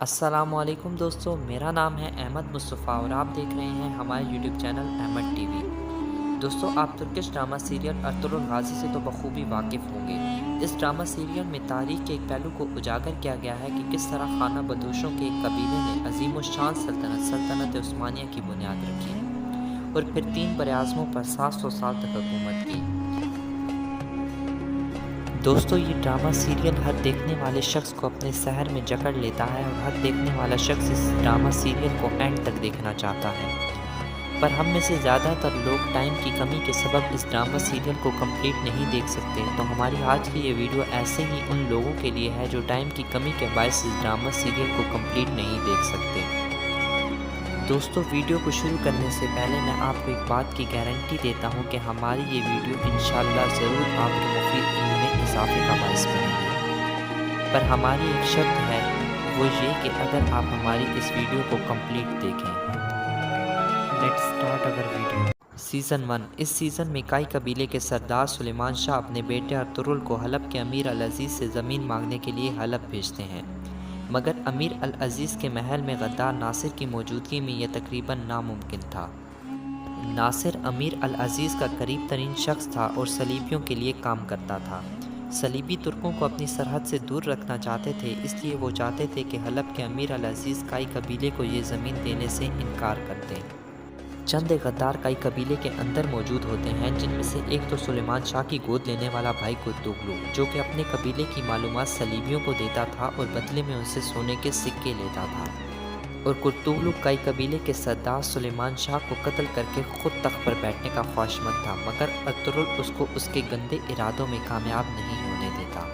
السلام علیکم دوستو، میرا نام ہے احمد مصطفیٰ اور آپ دیکھ رہے ہیں ہمارے YouTube channel Ahmad T V. دوستو، آپ Turkish drama serial Ertugrul Ghazi سے تو بخوبی واقف ہوں گے۔ اس ڈرامہ سیریل میں تاریخ کے ایک پہلو کو اجاگر کیا گیا ہے کہ کس طرح خانہ بدوشوں کے ایک قبیلے نے عظیم الشان سلطنت عثمانیہ کی بنیاد رکھی اور پھر 3 براعظموں پر 700 سال تک حکومت کی۔ دوستو، یہ ڈرامہ سیریل ہر دیکھنے والے شخص کو اپنے سحر میں جکڑ لیتا ہے اور ہر دیکھنے والا شخص اس ڈرامہ سیریل کو اینڈ تک دیکھنا چاہتا ہے، پر ہم میں سے زیادہ تر لوگ ٹائم کی کمی کے سبب اس ڈرامہ سیریل کو کمپلیٹ نہیں دیکھ سکتے۔ تو ہماری آج کی یہ ویڈیو ایسے ہی ان لوگوں کے لیے ہے جو ٹائم کی کمی کے باعث اس ڈرامہ سیریل کو کمپلیٹ نہیں دیکھ سکتے۔ دوستو، ویڈیو کو شروع کرنے سے پہلے میں آپ کو ایک بات کی گارنٹی دیتا ہوں کہ ہماری یہ ویڈیو انشاءاللہ ضرور آپ کے مفید علم میں اضافے کا باعث بنے گی، پر ہماری ایک شرط ہے، وہ یہ کہ اگر آپ ہماری اس ویڈیو کو کمپلیٹ دیکھیں۔ Let's start over video. Season 1۔ اس سیزن میں کائی قبیلے کے سردار سلیمان شاہ اپنے بیٹے ارطغرل کو حلب کے امیر العزیز سے زمین مانگنے کے لیے حلب بھیجتے ہیں، مگر امیر العزیز کے محل میں غدار ناصر کی موجودگی میں یہ تقریباً ناممکن تھا۔ ناصر امیر العزیز کا قریب ترین شخص تھا اور صلیبیوں کے لیے کام کرتا تھا۔ صلیبی ترکوں کو اپنی سرحد سے دور رکھنا چاہتے تھے، اس لیے وہ چاہتے تھے کہ حلب کے امیر العزیز کائی قبیلے کو یہ زمین دینے سے انکار کر دیں۔ چند غدار کائی قبیلے کے اندر موجود ہوتے ہیں، جن میں سے ایک تو سلیمان شاہ کی گود لینے والا بھائی قرطغلو، جو کہ اپنے قبیلے کی معلومات صلیبیوں کو دیتا تھا اور بدلے میں ان سے سونے کے سکے لیتا تھا، اور قرطغلو کائی قبیلے کے سردار سلیمان شاہ کو قتل کر کے خود تخت پر بیٹھنے کا خواہشمند تھا، مگر ارطغرل اس کو اس کے گندے ارادوں میں کامیاب نہیں ہونے دیتا۔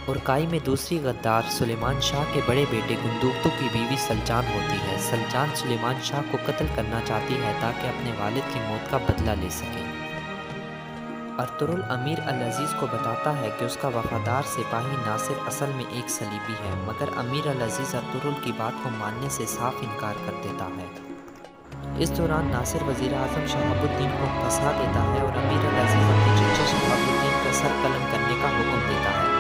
اور کائی میں دوسری غدار سلیمان شاہ کے بڑے بیٹے گندوقتو کی بیوی سلجان ہوتی ہے۔ سلجان سلیمان شاہ کو قتل کرنا چاہتی ہے تاکہ اپنے والد کی موت کا بدلہ لے سکے۔ ارطغرل امیر العزیز کو بتاتا ہے کہ اس کا وفادار سپاہی ناصر اصل میں ایک صلیبی ہے، مگر امیر العزیز ارطغرل کی بات کو ماننے سے صاف انکار کر دیتا ہے۔ اس دوران ناصر وزیر اعظم شہاب الدین کو پھنسا دیتا ہے اور امیر العزیز اپنے چچا شہاب الدین کا سر قلم کرنے کا حکم دیتا ہے،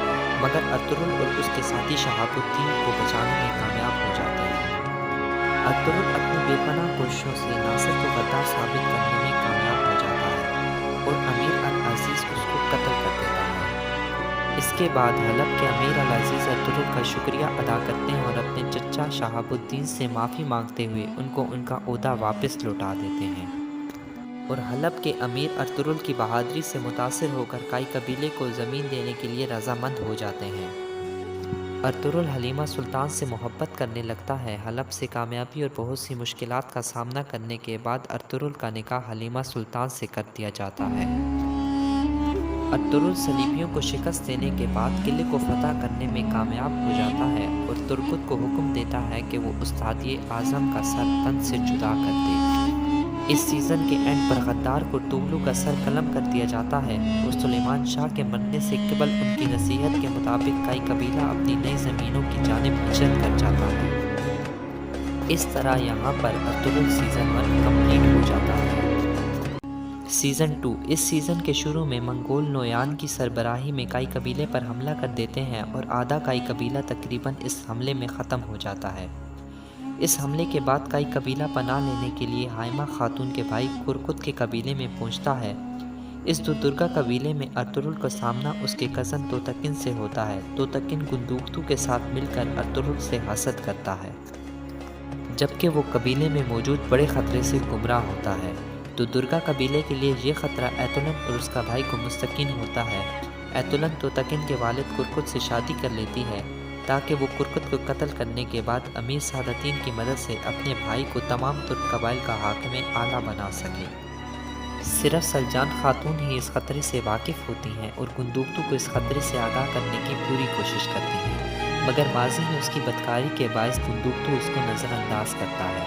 مگر ارطغرل اور اس کے ساتھی شہاب الدین کو بچانے میں کامیاب ہو جاتے ہیں۔ ارطغرل اپنی بے پناہ کوششوں سے ناصر کو غدار ثابت کرنے میں کامیاب ہو جاتا ہے اور امیر العزیز اس کو قتل کر دیتا ہے۔ اس کے بعد حلب کے امیر العزیز ارطغرل کا شکریہ ادا کرتے ہیں اور اپنے چچا شہاب الدین سے معافی مانگتے ہوئے ان کو ان کا عہدہ واپس لوٹا دیتے ہیں، اور حلب کے امیر ارطغرل کی بہادری سے متاثر ہو کر کائی قبیلے کو زمین دینے کے لیے رضامند ہو جاتے ہیں۔ ارطغرل حلیمہ سلطان سے محبت کرنے لگتا ہے۔ حلب سے کامیابی اور بہت سی مشکلات کا سامنا کرنے کے بعد ارطغرل کا نکاح حلیمہ سلطان سے کر دیا جاتا ہے۔ ارطغرل صلیبیوں کو شکست دینے کے بعد قلعے کو فتح کرنے میں کامیاب ہو جاتا ہے اور ترکت کو حکم دیتا ہے کہ وہ استادیے اعظم کا سر تن سے جدا کر دے۔ اس سیزن کے اینڈ پر غدار قرطغلو کا سر قلم کر دیا جاتا ہے اور سلیمان شاہ کے مرنے سے قبل ان کی نصیحت کے مطابق کائی قبیلہ اپنی نئی زمینوں کی جانب ہجرت کر جاتا ہے۔ اس طرح یہاں پر ارطغرل سیزن 1 کمپلیٹ ہو جاتا ہے۔ سیزن 2۔ اس سیزن کے شروع میں منگول نویان کی سربراہی میں کائی قبیلے پر حملہ کر دیتے ہیں اور آدھا کائی قبیلہ تقریباً اس حملے میں ختم ہو جاتا ہے۔ اس حملے کے بعد کائی قبیلہ پناہ لینے کے لیے ہائمہ خاتون کے بھائی کرکت کے قبیلے میں پہنچتا ہے۔ اس دودرگا قبیلے میں ارطغرل کا سامنا اس کے کزن توتکن سے ہوتا ہے۔ توتکن گندوقتو کے ساتھ مل کر ارطغرل سے حسد کرتا ہے، جبکہ وہ قبیلے میں موجود بڑے خطرے سے گمراہ ہوتا ہے۔ دودرگا قبیلے کے لیے یہ خطرہ ایتولن اور اس کا بھائی گمستکین ہوتا ہے۔ ایتولن توتکن کے والد کرکت سے شادی کر لیتی ہے تاکہ وہ کرکت کو قتل کرنے کے بعد امیر سعادتین کی مدد سے اپنے بھائی کو تمام ترک قبائل کا حاکم اعلیٰ بنا سکے۔ صرف سلجان خاتون ہی اس خطرے سے واقف ہوتی ہیں اور گندوقتو کو اس خطرے سے آگاہ کرنے کی پوری کوشش کرتی ہیں، مگر ماضی میں اس کی بدکاری کے باعث گندوقتو اس کو نظر انداز کرتا ہے۔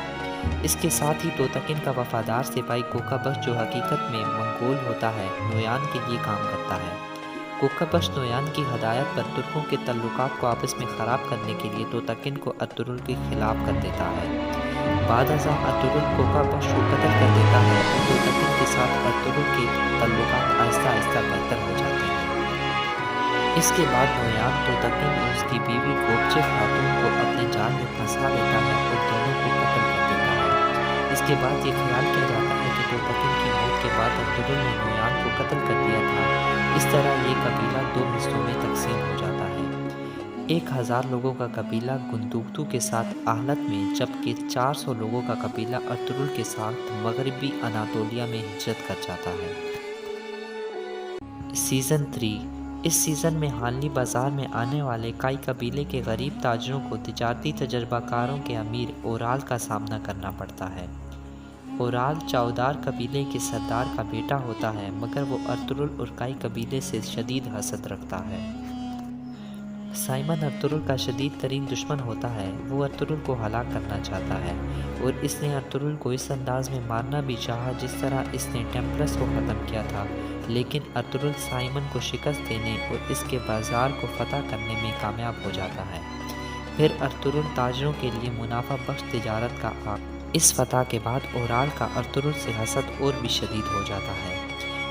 اس کے ساتھ ہی توتکن کا وفادار سپاہی کوکا بخش، جو حقیقت میں منگول ہوتا ہے، نویان کے لیے کام کرتا ہے۔ کوکا بخش نویان کی ہدایت پر ترکوں کے تعلقات کو آپس میں خراب کرنے کے لیے توتکن کو ارطغرل کے خلاف کر دیتا ہے۔ بعد ازاں ارطغرل کوکا بخش کو قتل کر دیتا ہے اور توتکن کے ساتھ ارطغرل کے تعلقات آہستہ آہستہ بہتر ہو جاتے ہیں۔ اس کے بعد نویان توتکن اور اس کی بیوی گوبچے خاتون کو اپنے جال میں پھنسا لیتا ہے اور دونوں کو قتل کر دیتا ہے۔ اس کے بعد یہ خیال کیا جاتا ہے کہ توپکن کی موت کے بعد ارطغرل نے نویان کو قتل کر دیا تھا۔ اس طرح یہ قبیلہ 2 حصوں میں تقسیم ہو جاتا ہے۔ 1000 لوگوں کا قبیلہ گندوکتو کے ساتھ آہلت میں، جبکہ 400 لوگوں کا قبیلہ ارطغرل کے ساتھ مغربی اناطولیہ میں ہجرت کر جاتا ہے۔ سیزن 3۔ اس سیزن میں حانلی بازار میں آنے والے کائی قبیلے کے غریب تاجروں کو تجارتی تجربہ کاروں کے امیر اورال کا سامنا کرنا پڑتا ہے۔ اورال چاودار قبیلے کے سردار کا بیٹا ہوتا ہے، مگر وہ ارطغرل اور کائی قبیلے سے شدید حسد رکھتا ہے۔ سائمن ارطغرل کا شدید ترین دشمن ہوتا ہے۔ وہ ارطغرل کو ہلاک کرنا چاہتا ہے اور اس نے ارطغرل کو اس انداز میں مارنا بھی چاہا جس طرح اس نے ٹیمپلس کو ختم کیا تھا، لیکن ارطغرل سائمن کو شکست دینے اور اس کے بازار کو فتح کرنے میں کامیاب ہو جاتا ہے۔ پھر ارطغرل تاجروں کے لیے منافع بخش تجارت کا اس فتح کے بعد اورال کا ارطغرل سے حسد اور بھی شدید ہو جاتا ہے،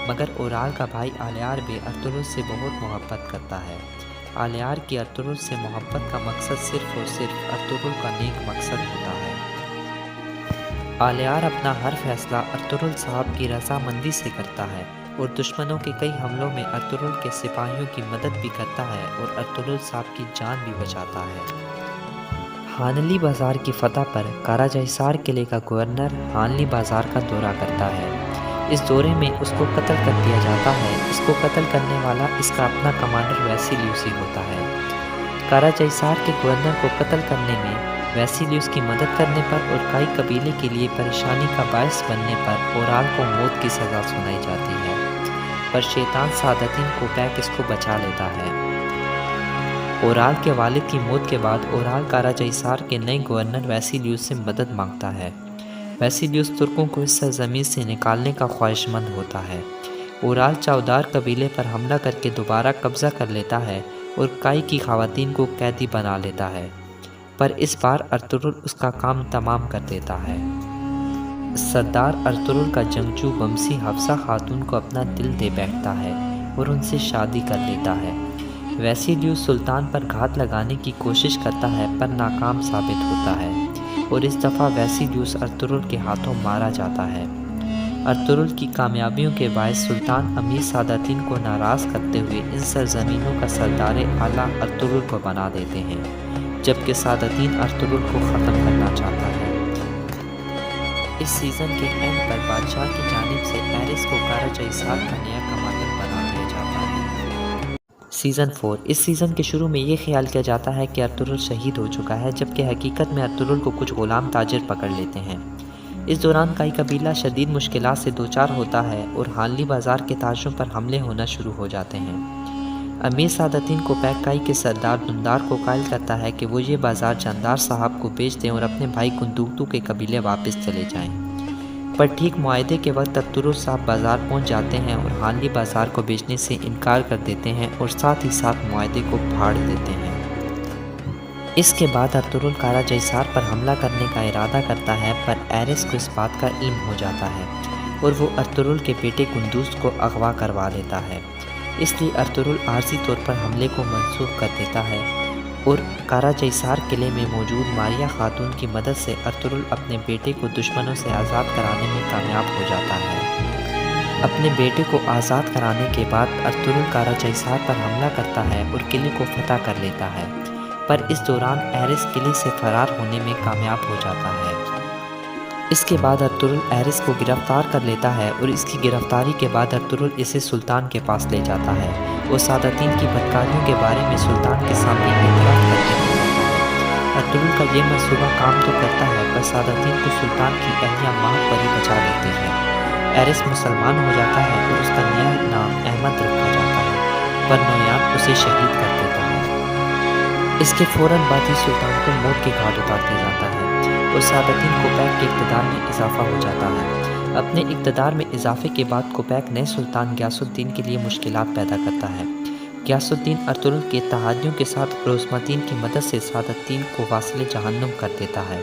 مگر اورال کا بھائی آلیار بھی ارطغرل سے بہت محبت کرتا ہے۔ آلیار کی ارطغرل سے محبت کا مقصد صرف اور صرف ارطغرل کا نیک مقصد ہوتا ہے۔ آلیار اپنا ہر فیصلہ ارطغرل صاحب کی رضامندی سے کرتا ہے اور دشمنوں کے کئی حملوں میں ارطغرل کے سپاہیوں کی مدد بھی کرتا ہے اور ارطغرل صاحب کی جان بھی بچاتا ہے۔ حانلی بازار کی فتح پر قراجہیسار قلعے کا گورنر حانلی بازار کا دورہ کرتا ہے۔ اس دورے میں اس کو قتل کر دیا جاتا ہے۔ اس کو قتل کرنے والا اس کا اپنا کمانڈر ویسیلیوس ہی ہوتا ہے۔ قراجہیسار کے گورنر کو قتل کرنے میں، ویسیلیوس کی مدد کرنے پر اور کائی قبیلے کے لیے پریشانی کا باعث بننے پر اورال کو موت کی سزا سنائی جاتی ہے، پر شیطان سعادتین کوپیک اس کو بچا لیتا ہے۔ اورال کے والد کی موت کے بعد اورال قراجہیسار کے نئے گورنر ویسیلیوس سے مدد مانگتا ہے۔ ویسیلیوس ترکوں کو اس سرزمین سے نکالنے کا خواہش مند ہوتا ہے۔ اورال چاودار قبیلے پر حملہ کر کے دوبارہ قبضہ کر لیتا ہے اور کائی کی خواتین کو قیدی بنا لیتا ہے، پر اس بار ارطغرل اس کا کام تمام کر دیتا ہے۔ سردار ارطغرل کا جنگجو بمسی حفصہ خاتون کو اپنا دل دے بیٹھتا ہے اور ان سے شادی کر لیتا ہے۔ ویسیلیوس سلطان پر گھات لگانے کی کوشش کرتا ہے پر ناکام ثابت ہوتا ہے اور اس دفعہ ویسیلیوس ارطغرل کے ہاتھوں مارا جاتا ہے۔ ارطغرل کی کامیابیوں کے باعث سلطان امیر سعادتین کو ناراض کرتے ہوئے ان سرزمینوں کا سردار اعلیٰ ارطغرل کو بنا دیتے ہیں، جبکہ سعادتین ارطغرل کو ختم کرنا چاہتا ہے۔ اس سیزن کے اینڈ پر بادشاہ کی جانب سے ایرس کو قراجہیسار کا نیا کمانڈر بنا دیا جاتا ہے۔ سیزن 4۔ اس سیزن کے شروع میں یہ خیال کیا جاتا ہے کہ ارطغرل شہید ہو چکا ہے، جبکہ حقیقت میں ارطغرل کو کچھ غلام تاجر پکڑ لیتے ہیں۔ اس دوران کائی قبیلہ شدید مشکلات سے دوچار ہوتا ہے اور حانلی بازار کے تاجروں پر حملے ہونا شروع ہو جاتے ہیں۔ امیر سعادتین کوپیک کائی کے سردار دندار کو قائل کرتا ہے کہ وہ یہ بازار جاندار صاحب کو بیچ دیں اور اپنے بھائی گندوکتو کے قبیلے واپس چلے جائیں، پر ٹھیک معاہدے کے وقت ارطغرل صاحب بازار پہنچ جاتے ہیں اور حانلی بازار کو بیچنے سے انکار کر دیتے ہیں اور ساتھ ہی ساتھ معاہدے کو پھاڑ دیتے ہیں۔ اس کے بعد ارطغرل قراجہیسار پر حملہ کرنے کا ارادہ کرتا ہے، پر ایرس کو اس بات کا علم ہو جاتا ہے اور وہ ارطغرل کے بیٹے گندوز کو اغوا کروا لیتا ہے۔ اس لیے ارطغرل عارضی طور پر حملے کو منسوخ کر دیتا ہے اور قراجہیسار قلعے میں موجود ماریا خاتون کی مدد سے ارطغرل اپنے بیٹے کو دشمنوں سے آزاد کرانے میں کامیاب ہو جاتا ہے۔ اپنے بیٹے کو آزاد کرانے کے بعد ارطغرل قراجہیسار پر حملہ کرتا ہے اور قلعے کو فتح کر لیتا ہے، پر اس دوران ایرس قلعے سے فرار ہونے میں کامیاب ہو جاتا ہے۔ اس کے بعد ارطغرل ایرس کو گرفتار کر لیتا ہے اور اس کی گرفتاری کے بعد ارطغرل اسے سلطان کے پاس لے جاتا ہے اور سعادتین کی بدکاریوں کے بارے میں سلطان کے سامنے اعتراف کرنے لگتا ہے۔ ارطغرل کا یہ منصوبہ کام تو کرتا ہے، پر سعادتین کو سلطان کی اہلیہ ماہ پری بچا لیتی ہے۔ ایرس مسلمان ہو جاتا ہے اور اس کا نیا نام احمد رکھا جاتا ہے، پر نویان اسے شہید کر دیتا ہے۔ اس کے فوراً بعد ہی سلطان کو موت کے گھاٹ اتار دیا جاتا ہے اور سعادتین کوپیک کے اقتدار میں اضافہ ہو جاتا ہے۔ اپنے اقتدار میں اضافے کے بعد کوپیک نئے سلطان غیاث الدین کے لیے مشکلات پیدا کرتا ہے۔ غیاث الدین ارطغرل کے اتحادیوں کے ساتھ رسمتین کی مدد سے سعادتین کو واصل جہنم کر دیتا ہے۔